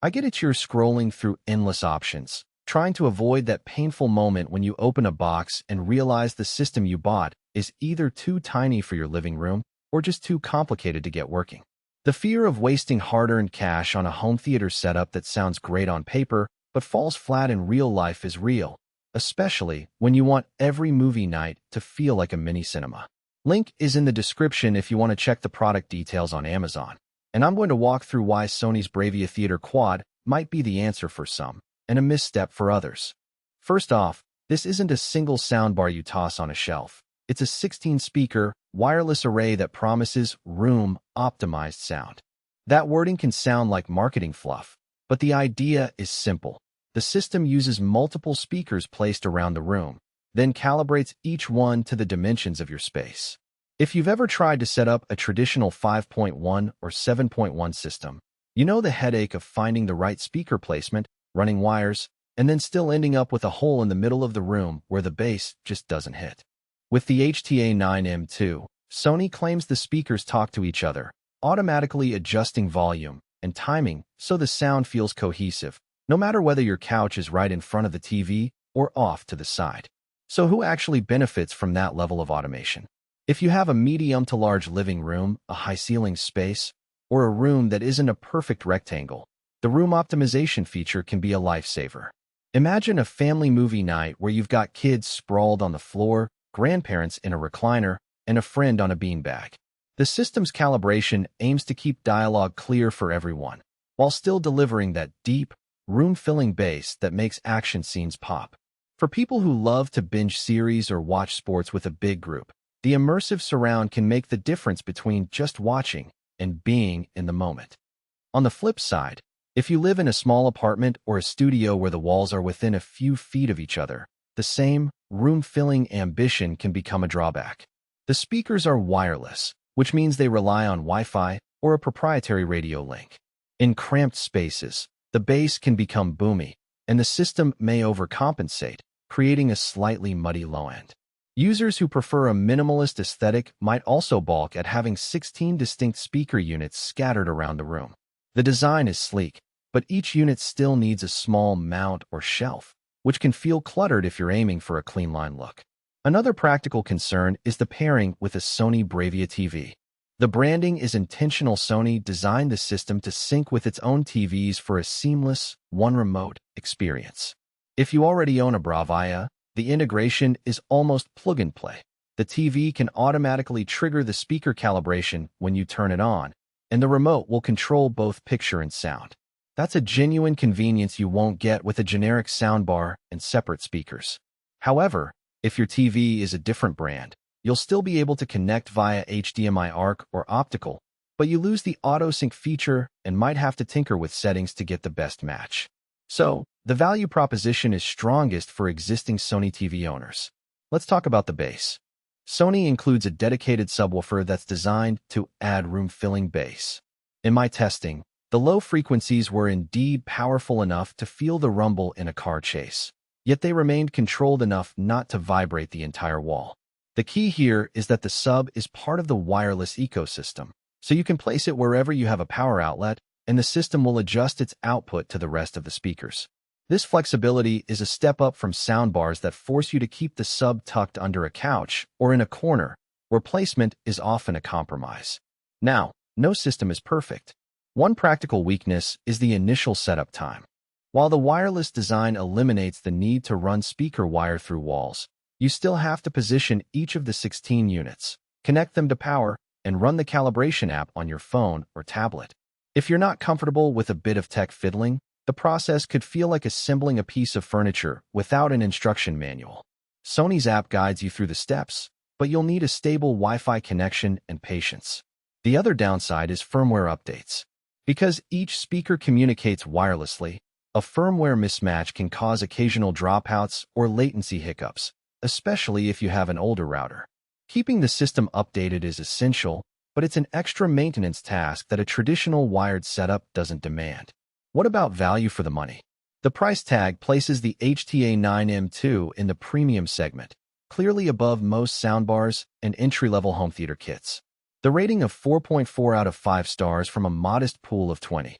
I get it, you're scrolling through endless options, trying to avoid that painful moment when you open a box and realize the system you bought is either too tiny for your living room or just too complicated to get working. The fear of wasting hard-earned cash on a home theater setup that sounds great on paper but falls flat in real life is real, especially when you want every movie night to feel like a mini cinema. Link is in the description if you want to check the product details on Amazon. And I'm going to walk through why Sony's BRAVIA Theater Quad might be the answer for some, and a misstep for others. First off, this isn't a single soundbar you toss on a shelf. It's a 16-speaker, wireless array that promises room-optimized sound. That wording can sound like marketing fluff, but the idea is simple. The system uses multiple speakers placed around the room, then calibrates each one to the dimensions of your space. If you've ever tried to set up a traditional 5.1 or 7.1 system, you know the headache of finding the right speaker placement, running wires, and then still ending up with a hole in the middle of the room where the bass just doesn't hit. With the HTA9M2, Sony claims the speakers talk to each other, automatically adjusting volume and timing so the sound feels cohesive, no matter whether your couch is right in front of the TV or off to the side. So who actually benefits from that level of automation? If you have a medium to large living room, a high-ceiling space, or a room that isn't a perfect rectangle, the room optimization feature can be a lifesaver. Imagine a family movie night where you've got kids sprawled on the floor, grandparents in a recliner, and a friend on a beanbag. The system's calibration aims to keep dialogue clear for everyone, while still delivering that deep, room-filling bass that makes action scenes pop. For people who love to binge series or watch sports with a big group, the immersive surround can make the difference between just watching and being in the moment. On the flip side, if you live in a small apartment or a studio where the walls are within a few feet of each other, the same room-filling ambition can become a drawback. The speakers are wireless, which means they rely on Wi-Fi or a proprietary radio link. In cramped spaces, the bass can become boomy, and the system may overcompensate, creating a slightly muddy low end. Users who prefer a minimalist aesthetic might also balk at having 16 distinct speaker units scattered around the room. The design is sleek, but each unit still needs a small mount or shelf, which can feel cluttered if you're aiming for a clean line look. Another practical concern is the pairing with a Sony BRAVIA TV. The branding is intentional. Sony designed the system to sync with its own TVs for a seamless, one-remote experience. If you already own a BRAVIA, the integration is almost plug-and-play. The TV can automatically trigger the speaker calibration when you turn it on, and the remote will control both picture and sound. That's a genuine convenience you won't get with a generic soundbar and separate speakers. However, if your TV is a different brand, you'll still be able to connect via HDMI ARC or optical, but you lose the auto-sync feature and might have to tinker with settings to get the best match. So, the value proposition is strongest for existing Sony TV owners. Let's talk about the bass. Sony includes a dedicated subwoofer that's designed to add room-filling bass. In my testing, the low frequencies were indeed powerful enough to feel the rumble in a car chase, yet they remained controlled enough not to vibrate the entire wall. The key here is that the sub is part of the wireless ecosystem, so you can place it wherever you have a power outlet, and the system will adjust its output to the rest of the speakers. This flexibility is a step up from soundbars that force you to keep the sub tucked under a couch or in a corner, where placement is often a compromise. Now, no system is perfect. One practical weakness is the initial setup time. While the wireless design eliminates the need to run speaker wire through walls, you still have to position each of the 16 units, connect them to power, and run the calibration app on your phone or tablet. If you're not comfortable with a bit of tech fiddling, the process could feel like assembling a piece of furniture without an instruction manual. Sony's app guides you through the steps, but you'll need a stable Wi-Fi connection and patience. The other downside is firmware updates. Because each speaker communicates wirelessly, a firmware mismatch can cause occasional dropouts or latency hiccups, especially if you have an older router. Keeping the system updated is essential, but it's an extra maintenance task that a traditional wired setup doesn't demand. What about value for the money? The price tag places the HTA9M2 in the premium segment, clearly above most soundbars and entry-level home theater kits. The rating of 4.4 out of 5 stars from a modest pool of 20